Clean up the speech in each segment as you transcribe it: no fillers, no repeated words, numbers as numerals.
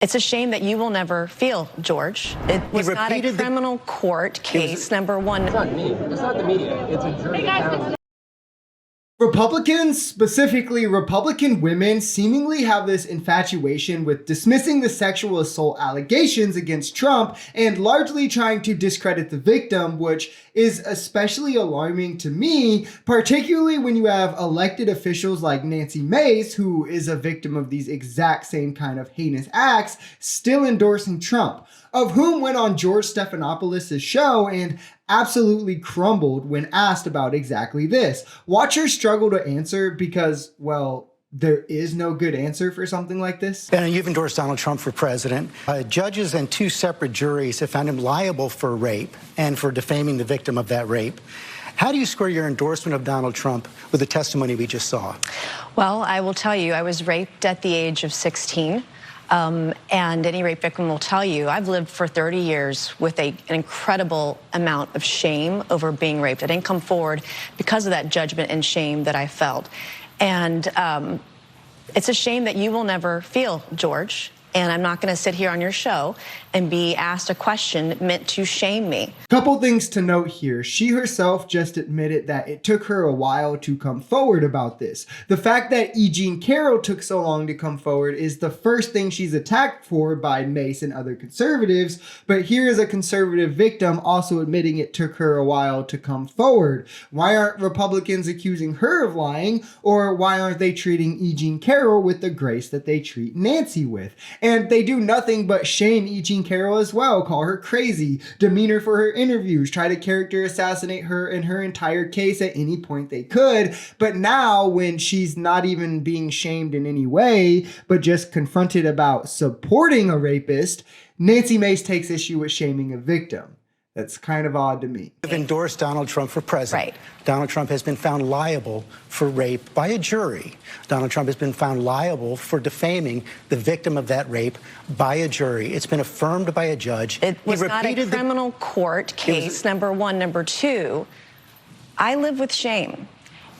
It's a shame that you will never feel, George. It was not a criminal court case, number one. It's not me. It's not the media. It's a jury. Republicans, specifically Republican women, seemingly have this infatuation with dismissing the sexual assault allegations against Trump and largely trying to discredit the victim, which is especially alarming to me, particularly when you have elected officials like Nancy Mace, who is a victim of these exact same kind of heinous acts, still endorsing Trump, of whom went on George Stephanopoulos' show and absolutely crumbled when asked about exactly this. Watchers struggle to answer because, well, there is no good answer for something like this. And you've endorsed Donald Trump for president. Judges and two separate juries have found him liable for rape and for defaming the victim of that rape. How do you square your endorsement of Donald Trump with the testimony we just saw? Well, I will tell you, I was raped at the age of 16. And any rape victim will tell you, I've lived for 30 years with an incredible amount of shame over being raped. I didn't come forward because of that judgment and shame that I felt. And it's a shame that you will never feel, George. And I'm not going to sit here on your show and be asked a question meant to shame me. Couple things to note here. She herself just admitted that it took her a while to come forward about this. The fact that E. Jean Carroll took so long to come forward is the first thing she's attacked for by Mace and other conservatives, but here is a conservative victim also admitting it took her a while to come forward. Why aren't Republicans accusing her of lying, or why aren't they treating E. Jean Carroll with the grace that they treat Nancy with? And they do nothing but shame E. Jean Carroll as well, call her crazy, demean her for her interviews, try to character assassinate her and her entire case at any point they could. But now, when she's not even being shamed in any way, but just confronted about supporting a rapist, Nancy Mace takes issue with shaming a victim. That's kind of odd to me. You've endorsed Donald Trump for president. Right. Donald Trump has been found liable for rape by a jury. Donald Trump has been found liable for defaming the victim of that rape by a jury. It's been affirmed by a judge. It was not a criminal court case, number one. Number two, I live with shame.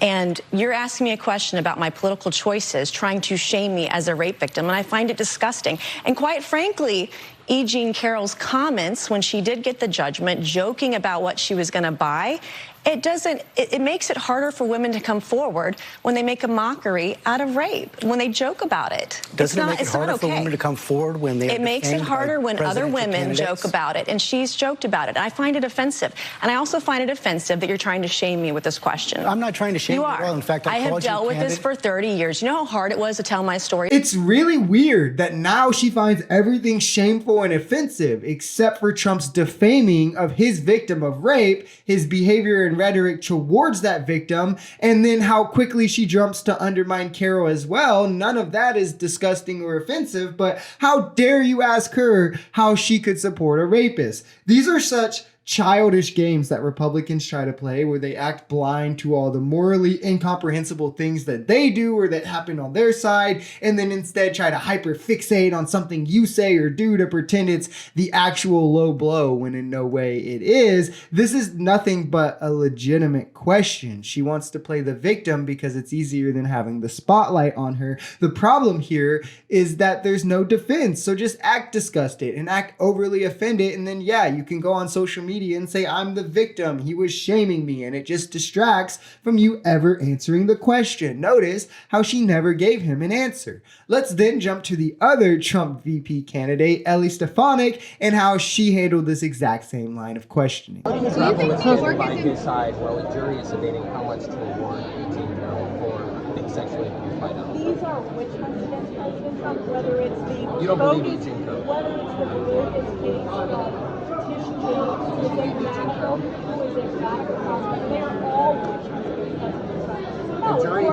And you're asking me a question about my political choices, trying to shame me as a rape victim, and I find it disgusting. And quite frankly, E. Jean Carroll's comments when she did get the judgment, joking about what she was going to buy, it makes it harder for women to come forward when they make a mockery out of rape, when they joke about it. Doesn't it make it harder for women to come forward when they are It makes it harder when other women joke about it, and she's joked about it. I find it offensive. And I also find it offensive that you're trying to shame me with this question. I'm not trying to shame you at all. In fact, I have dealt with this for 30 years. You know how hard it was to tell my story? It's really weird that now she finds everything shameful and offensive, except for Trump's defaming of his victim of rape, his behavior and rhetoric towards that victim, and then how quickly she jumps to undermine Carroll as well. None of that is disgusting or offensive, but how dare you ask her how she could support a rapist? These are such childish games that Republicans try to play, where they act blind to all the morally incomprehensible things that they do or that happen on their side, and then instead try to hyper fixate on something you say or do to pretend it's the actual low blow when in no way it is. This is nothing but a legitimate question. She wants to play the victim because it's easier than having the spotlight on her. The problem here is that there's no defense, so just act disgusted and act overly offended, and then yeah, you can go on social media and say, I'm the victim, he was shaming me, and it just distracts from you ever answering the question. Notice how she never gave him an answer. Let's then jump to the other Trump VP candidate, Ellie Stefanik, and how she handled this exact same line of questioning. Do you think the work is decide while a jury is debating how much to award 18 for being sexually abused by them? These are witch hunts against President Trump, whether it's the You don't believe Eugene Carroll? whether it's the bogus case of Tish James, who is a radical prosecutor. They are all witch hunts against President Trump. The jury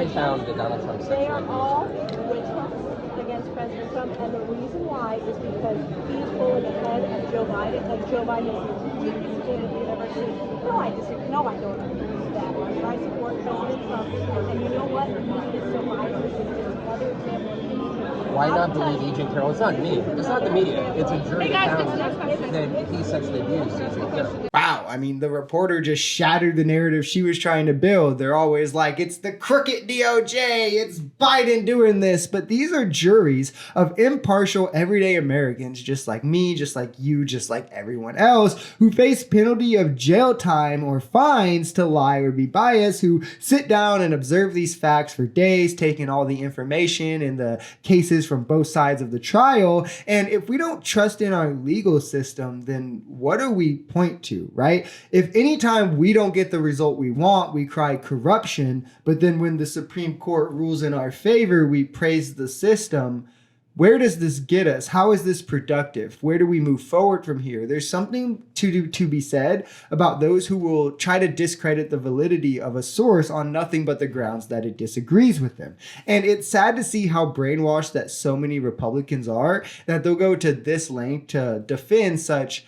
found that Donald Trump They are sexually all witch hunts against President Trump, and the reason why is because he's pulling ahead of Joe Biden, and Joe Biden is the weakest candidate we've ever seen. No, I disagree. No, I don't agree with that. I support President Trump, and you know what? The media is so biased. This is just another example of the media why not believe Agent Carroll? It's not me. It's not the media. It's a jury that found that he sexually abused Agent Carroll. Wow, I mean, the reporter just shattered the narrative she was trying to build. They're always like, it's the crooked DOJ, it's Biden doing this. But these are juries of impartial, everyday Americans, just like me, just like you, just like everyone else, who face penalty of jail time or fines to lie or be biased, who sit down and observe these facts for days, taking all the information and the cases from both sides of the trial. And if we don't trust in our legal system, then what do we point to? Right? If anytime we don't get the result we want, we cry corruption, but then when the Supreme Court rules in our favor, we praise the system. Where does this get us? How is this productive? Where do we move forward from here? There's something to be said about those who will try to discredit the validity of a source on nothing but the grounds that it disagrees with them. And it's sad to see how brainwashed that so many Republicans are, that they'll go to this length to defend such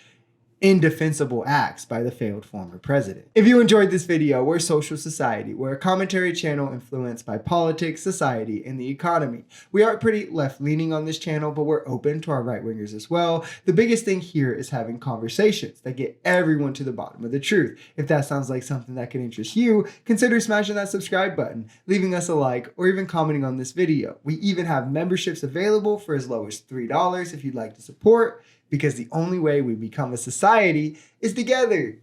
indefensible acts by the failed former president. If you enjoyed this video, we're Social Society. We're a commentary channel influenced by politics, society, and the economy. We are pretty left-leaning on this channel, but we're open to our right-wingers as well. The biggest thing here is having conversations that get everyone to the bottom of the truth. If that sounds like something that can interest you, consider smashing that subscribe button, leaving us a like, or even commenting on this video. We even have memberships available for as low as $3 if you'd like to support, because the only way we become a society is together.